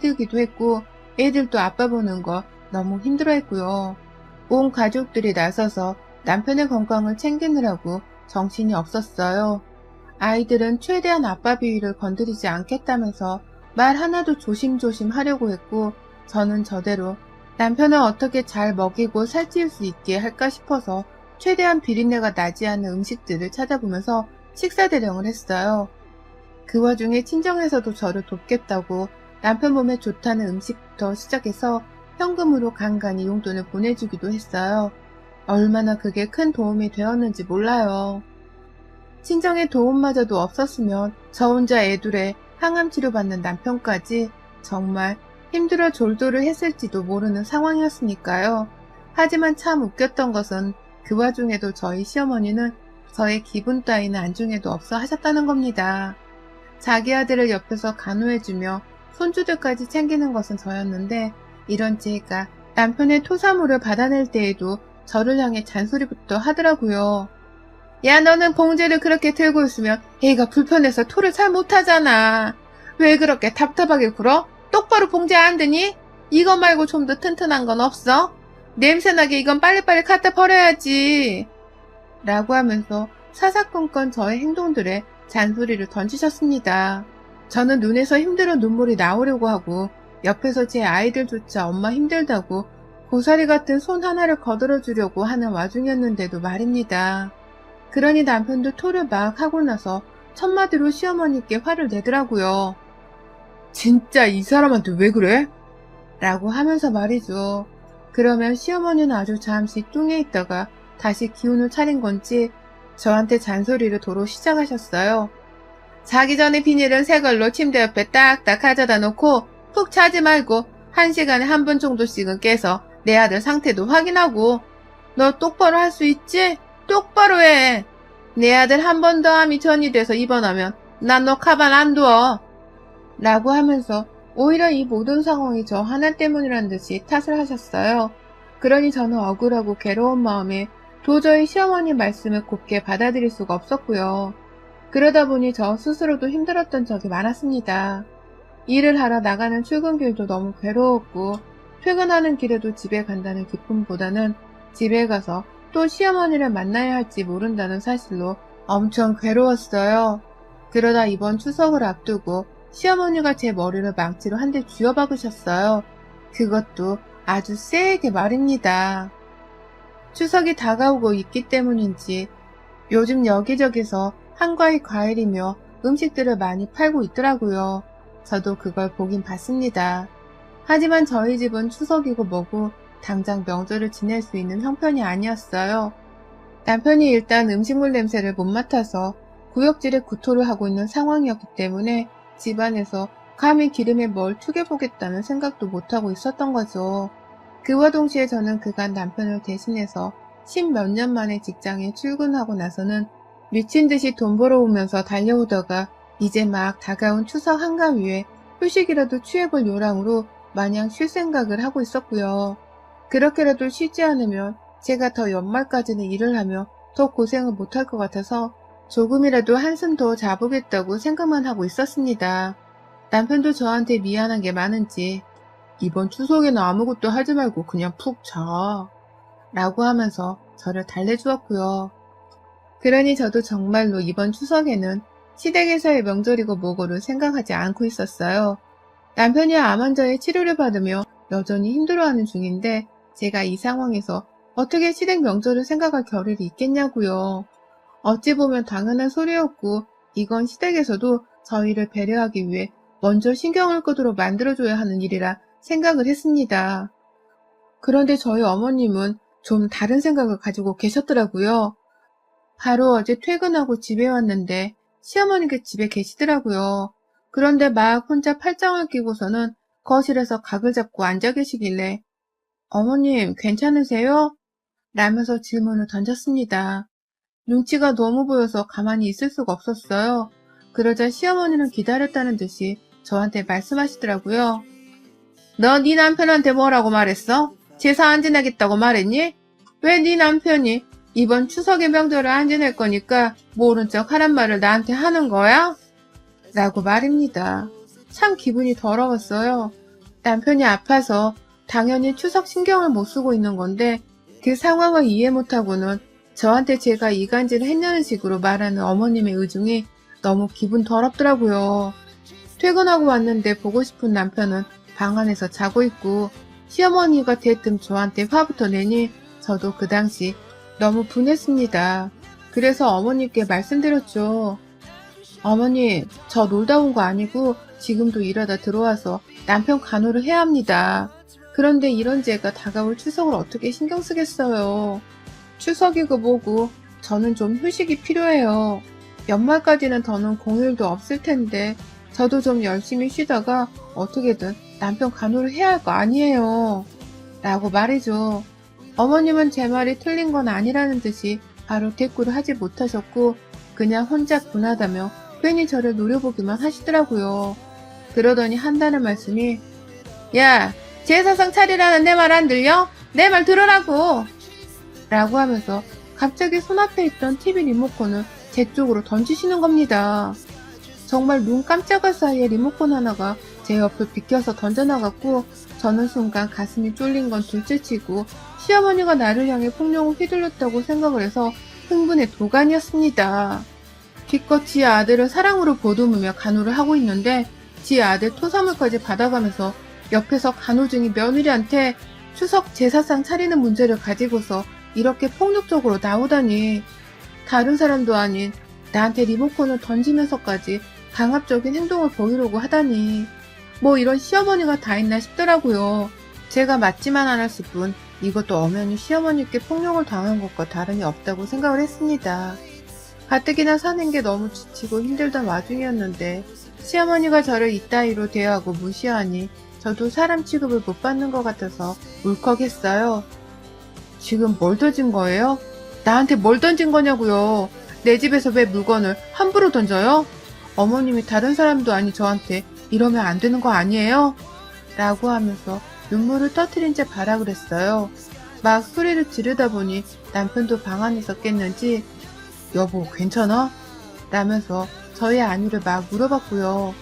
힘들기도 했고 애들도 아빠 보는 거 너무 힘들어했고요. 온 가족들이 나서서 남편의 건강을 챙기느라고 정신이 없었어요. 아이들은 최대한 아빠 비위를 건드리지 않겠다면서 말 하나도 조심조심 하려고 했고 저는 저대로 남편을 어떻게 잘 먹이고 살찌울 수 있게 할까 싶어서 최대한 비린내가 나지 않는 음식들을 찾아보면서 식사 대령을 했어요. 그 와중에 친정에서도 저를 돕겠다고 남편 몸에 좋다는 음식부터 시작해서 현금으로 간간히 용돈을 보내주기도 했어요. 얼마나 그게 큰 도움이 되었는지 몰라요. 친정의 도움마저도 없었으면 저 혼자 애둘에 항암 치료받는 남편까지 정말 힘들어 졸도를 했을지도 모르는 상황이었으니까요. 하지만 참 웃겼던 것은 그 와중에도 저희 시어머니는 저의 기분 따위는 안중에도 없어 하셨다는 겁니다. 자기 아들을 옆에서 간호해주며 손주들까지 챙기는 것은 저였는데 이런 제가 남편의 토사물을 받아낼 때에도 저를 향해 잔소리부터 하더라고요. 야, 너는 봉지를 그렇게 들고 있으면 애가 불편해서 토를 잘 못하잖아. 왜 그렇게 답답하게 굴어? 똑바로 봉지 안 드니? 이거 말고 좀 더 튼튼한 건 없어? 냄새나게 이건 빨리빨리 갖다 버려야지. 라고 하면서 사사건건 저의 행동들에 잔소리를 던지셨습니다. 저는 눈에서 힘들어 눈물이 나오려고 하고 옆에서 제 아이들조차 엄마 힘들다고 고사리 같은 손 하나를 거들어주려고 하는 와중이었는데도 말입니다. 그러니 남편도 토를 막 하고 나서 첫마디로 시어머니께 화를 내더라고요. 진짜 이 사람한테 왜 그래? 라고 하면서 말이죠. 그러면 시어머니는 아주 잠시 뚱해 있다가 다시 기운을 차린 건지 저한테 잔소리를 도로 시작하셨어요. 자기 전에 비닐은 새 걸로 침대 옆에 딱딱 가져다 놓고 푹 자지 말고 1시간에 한 번 정도씩은 깨서 내 아들 상태도 확인하고. 너 똑바로 할 수 있지? 똑바로 해. 내 아들 한 번 더 암이 전이돼서 입원하면 난 너 가만 안 둬. 라고 하면서 오히려 이 모든 상황이 저 하나 때문이란 듯이 탓을 하셨어요. 그러니 저는 억울하고 괴로운 마음에 도저히 시어머니 말씀을 곱게 받아들일 수가 없었고요. 그러다 보니 저 스스로도 힘들었던 적이 많았습니다. 일을 하러 나가는 출근길도 너무 괴로웠고 퇴근하는 길에도 집에 간다는 기쁨보다는 집에 가서 또 시어머니를 만나야 할지 모른다는 사실로 엄청 괴로웠어요. 그러다 이번 추석을 앞두고 시어머니가 제 머리를 망치로 한 대 쥐어박으셨어요. 그것도 아주 세게 말입니다. 추석이 다가오고 있기 때문인지 요즘 여기저기서 한과의 과일이며 음식들을 많이 팔고 있더라고요. 저도 그걸 보긴 봤습니다. 하지만 저희 집은 추석이고 뭐고 당장 명절을 지낼 수 있는 형편이 아니었어요. 남편이 일단 음식물 냄새를 못 맡아서 구역질에 구토를 하고 있는 상황이었기 때문에 집안에서 감히 기름에 뭘 튀겨보겠다는 생각도 못하고 있었던 거죠. 그와 동시에 저는 그간 남편을 대신해서 10몇 년 만에 직장에 출근하고 나서는 미친 듯이 돈 벌어오면서 달려오다가 이제 막 다가온 추석 한가위에 휴식이라도 취해볼 요량으로 마냥 쉴 생각을 하고 있었고요. 그렇게라도 쉬지 않으면 제가 더 연말까지는 일을 하며 더 고생을 못할 것 같아서 조금이라도 한숨 더 자보겠다고 생각만 하고 있었습니다. 남편도 저한테 미안한 게 많은지 이번 추석에는 아무것도 하지 말고 그냥 푹 자. 라고 하면서 저를 달래주었고요. 그러니 저도 정말로 이번 추석에는 시댁에서의 명절이고 뭐고를 생각하지 않고 있었어요. 남편이 암 환자의 치료를 받으며 여전히 힘들어하는 중인데 제가 이 상황에서 어떻게 시댁 명절을 생각할 겨를이 있겠냐고요. 어찌 보면 당연한 소리였고 이건 시댁에서도 저희를 배려하기 위해 먼저 신경을 끄도록 만들어줘야 하는 일이라 생각을 했습니다. 그런데 저희 어머님은 좀 다른 생각을 가지고 계셨더라고요. 바로 어제 퇴근하고 집에 왔는데 시어머니가 집에 계시더라고요. 그런데 막 혼자 팔짱을 끼고서는 거실에서 각을 잡고 앉아 계시길래 어머님 괜찮으세요? 라면서 질문을 던졌습니다. 눈치가 너무 보여서 가만히 있을 수가 없었어요. 그러자 시어머니는 기다렸다는 듯이 저한테 말씀하시더라고요. 너 네 남편한테 뭐라고 말했어? 제사 안 지내겠다고 말했니? 왜 네 남편이 이번 추석의 명절을 안 지낼 거니까 모른 척 하란 말을 나한테 하는 거야? 라고 말입니다. 참 기분이 더러웠어요. 남편이 아파서 당연히 추석 신경을 못 쓰고 있는 건데 그 상황을 이해 못하고는 저한테 제가 이간질을 했냐는 식으로 말하는 어머님의 의중이 너무 기분 더럽더라고요. 퇴근하고 왔는데 보고 싶은 남편은 방 안에서 자고 있고 시어머니가 대뜸 저한테 화부터 내니 저도 그 당시 너무 분했습니다. 그래서 어머님께 말씀드렸죠. 어머니, 저 놀다 온 거 아니고 지금도 일하다 들어와서 남편 간호를 해야 합니다. 그런데 이런 제가 다가올 추석을 어떻게 신경 쓰겠어요. 추석이고 뭐고 저는 좀 휴식이 필요해요. 연말까지는 더는 공휴일도 없을 텐데 저도 좀 열심히 쉬다가 어떻게든 남편 간호를 해야 할 거 아니에요. 라고 말이죠. 어머님은 제 말이 틀린 건 아니라는 듯이 바로 대꾸를 하지 못하셨고 그냥 혼자 분하다며 괜히 저를 노려보기만 하시더라고요. 그러더니 한다는 말씀이 야, 제사상 차리라는 내 말 안 들려? 내 말 들으라고! 라고 하면서 갑자기 손 앞에 있던 TV 리모컨을 제 쪽으로 던지시는 겁니다. 정말 눈 깜짝할 사이에 리모컨 하나가 제 옆을 비껴서 던져나갔고 저는 순간 가슴이 쫄린 건 둘째치고 시어머니가 나를 향해 폭력을 휘둘렀다고 생각을 해서 흥분의 도가니였습니다. 기껏 지 아들을 사랑으로 보듬으며 간호를 하고 있는데 지 아들 토사물까지 받아가면서 옆에서 간호 중인 며느리한테 추석 제사상 차리는 문제를 가지고서 이렇게 폭력적으로 나오다니 다른 사람도 아닌 나한테 리모컨을 던지면서까지 강압적인 행동을 보이려고 하다니 뭐 이런 시어머니가 다 있나 싶더라고요. 제가 맞지만 않았을 뿐 이것도 엄연히 시어머니께 폭력을 당한 것과 다름이 없다고 생각을 했습니다. 가뜩이나 사는 게 너무 지치고 힘들던 와중이었는데 시어머니가 저를 이따위로 대하고 무시하니 저도 사람 취급을 못 받는 것 같아서 울컥했어요. 지금 뭘 던진 거예요? 나한테 뭘 던진 거냐고요. 내 집에서 왜 물건을 함부로 던져요? 어머님이 다른 사람도 아닌 저한테 이러면 안 되는 거 아니에요? 라고 하면서 눈물을 터트린 채 발악을 했어요. 막 소리를 지르다 보니 남편도 방 안에서 깼는지 여보 괜찮아? 라면서 저의 안위를 막 물어봤고요.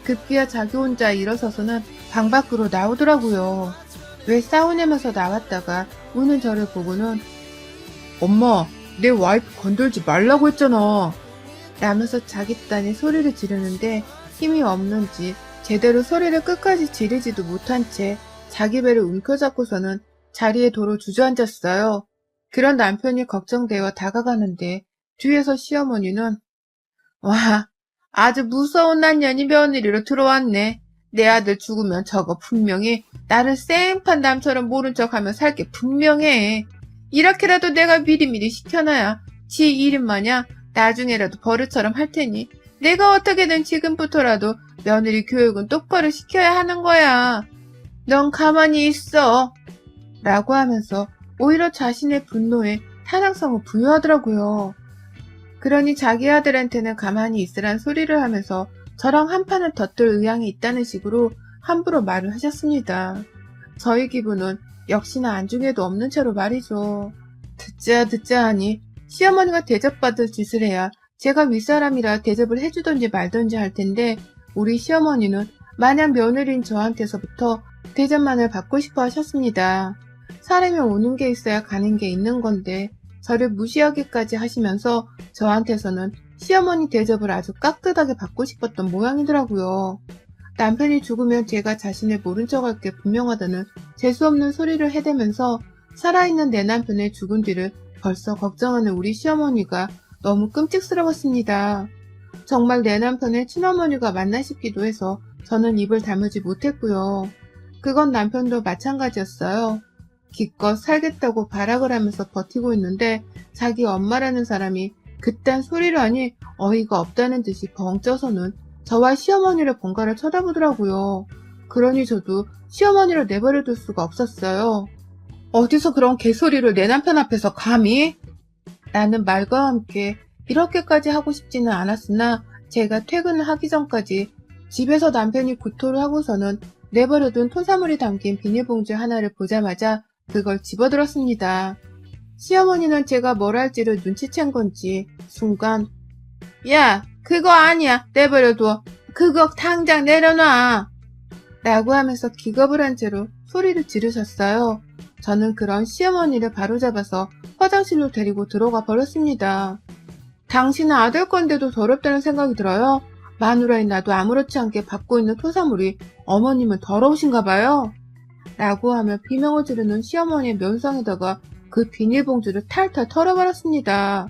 급기야 자기 혼자 일어서서는 방 밖으로 나오더라고요. 왜 싸우냐면서 나왔다가 우는 저를 보고는 엄마 내 와이프 건들지 말라고 했잖아 라면서 자기 딴에 소리를 지르는데 힘이 없는지 제대로 소리를 끝까지 지르지도 못한 채 자기 배를 움켜잡고서는 자리에 도로 주저앉았어요. 그런 남편이 걱정되어 다가가는데 뒤에서 시어머니는 와 아주 무서운 난년이 며느리로 들어왔네. 내 아들 죽으면 저거 분명히 나를 생판 남처럼 모른 척하며 살게 분명해. 이렇게라도 내가 미리미리 시켜놔야 지 이름 마냥 나중에라도 버릇처럼 할 테니 내가 어떻게든 지금부터라도 며느리 교육은 똑바로 시켜야 하는 거야. 넌 가만히 있어. 라고 하면서 오히려 자신의 분노에 타당성을 부여하더라고요. 그러니 자기 아들한테는 가만히 있으란 소리를 하면서 저랑 한판을 덧들 의향이 있다는 식으로 함부로 말을 하셨습니다. 저희 기분은 역시나 안중에도 없는 채로 말이죠. 듣자 하니 시어머니가 대접받을 짓을 해야 제가 윗사람이라 대접을 해주던지 말던지 할 텐데 우리 시어머니는 마냥 며느리인 저한테서부터 대접만을 받고 싶어 하셨습니다. 사람이 오는 게 있어야 가는 게 있는 건데 저를 무시하기까지 하시면서 저한테서는 시어머니 대접을 아주 깍듯하게 받고 싶었던 모양이더라고요. 남편이 죽으면 제가 자신을 모른 척할 게 분명하다는 재수없는 소리를 해대면서 살아있는 내 남편의 죽은 뒤를 벌써 걱정하는 우리 시어머니가 너무 끔찍스러웠습니다. 정말 내 남편의 친어머니가 맞나 싶기도 해서 저는 입을 다물지 못했고요. 그건 남편도 마찬가지였어요. 기껏 살겠다고 발악을 하면서 버티고 있는데 자기 엄마라는 사람이 그딴 소리를 하니 어이가 없다는 듯이 벙 쪄서는 저와 시어머니를 번갈아 쳐다보더라고요. 그러니 저도 시어머니를 내버려둘 수가 없었어요. 어디서 그런 개소리를 내 남편 앞에서 감히? 라는 말과 함께 이렇게까지 하고 싶지는 않았으나 제가 퇴근을 하기 전까지 집에서 남편이 구토를 하고서는 내버려둔 토사물이 담긴 비닐봉지 하나를 보자마자 그걸 집어들었습니다. 시어머니는 제가 뭘 할지를 눈치챈 건지 순간 야 그거 아니야 내버려둬 그거 당장 내려놔 라고 하면서 기겁을 한 채로 소리를 지르셨어요. 저는 그런 시어머니를 바로잡아서 화장실로 데리고 들어가 버렸습니다. 당신은 아들 건데도 더럽다는 생각이 들어요? 마누라인 나도 아무렇지 않게 받고 있는 토사물이 어머님은 더러우신가 봐요. 라고 하며 비명을 지르는 시어머니의 면상에다가 그 비닐봉지를 탈탈 털어버렸습니다.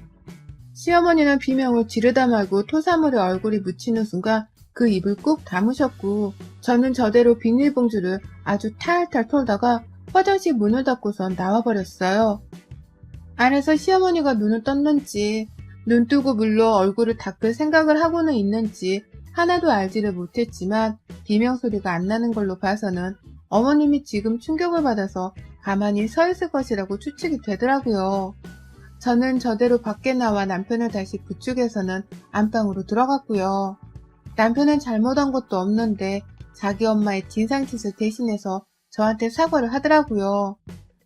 시어머니는 비명을 지르다 말고 토사물에 얼굴이 묻히는 순간 그 입을 꾹 다무셨고 저는 저대로 비닐봉지를 아주 탈탈 털다가 화장실 문을 닫고선 나와버렸어요. 안에서 시어머니가 눈을 떴는지 눈 뜨고 물로 얼굴을 닦을 생각을 하고는 있는지 하나도 알지를 못했지만 비명소리가 안 나는 걸로 봐서는 어머님이 지금 충격을 받아서 가만히 서 있을 것이라고 추측이 되더라고요. 저는 저대로 밖에 나와 남편을 다시 부축해서는 안방으로 들어갔고요. 남편은 잘못한 것도 없는데 자기 엄마의 진상짓을 대신해서 저한테 사과를 하더라고요.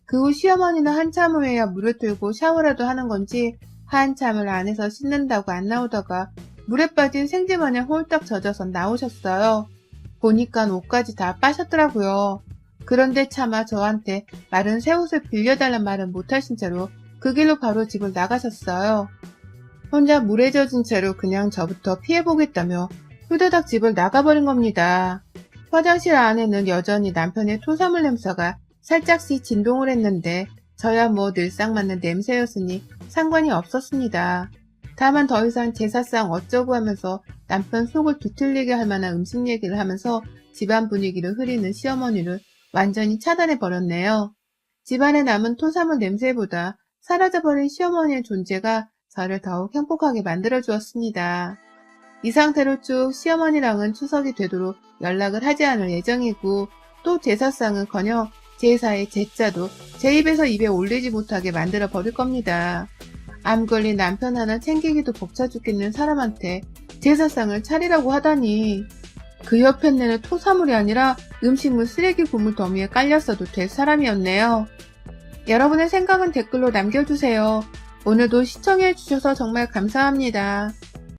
그 후 시어머니는 한참 후에야 물을 틀고 샤워라도 하는 건지 한참을 안에서 씻는다고 안 나오다가 물에 빠진 생쥐마냥 홀딱 젖어서 나오셨어요. 보니까 옷까지 다 빠셨더라고요. 그런데 차마 저한테 마른 새 옷을 빌려달란 말은 못하신 채로 그 길로 바로 집을 나가셨어요. 혼자 물에 젖은 채로 그냥 저부터 피해보겠다며 후다닥 집을 나가버린 겁니다. 화장실 안에는 여전히 남편의 토사물 냄새가 살짝씩 진동을 했는데 저야 뭐 늘상 맡는 냄새였으니 상관이 없었습니다. 다만 더 이상 제사상 어쩌고 하면서 남편 속을 뒤틀리게 할 만한 음식 얘기를 하면서 집안 분위기를 흐리는 시어머니를 완전히 차단해버렸네요. 집안에 남은 토사물 냄새보다 사라져버린 시어머니의 존재가 저를 더욱 행복하게 만들어주었습니다. 이 상태로 쭉 시어머니랑은 추석이 되도록 연락을 하지 않을 예정이고 또 제사상은커녕 제사의 제자도 제 입에서 입에 올리지 못하게 만들어 버릴 겁니다. 암 걸린 남편 하나 챙기기도 벅차 죽겠는 사람한테 제사상을 차리라고 하다니 그 옆에 내는 토사물이 아니라 음식물 쓰레기 고물 더미에 깔렸어도 될 사람이었네요. 여러분의 생각은 댓글로 남겨주세요. 오늘도 시청해주셔서 정말 감사합니다.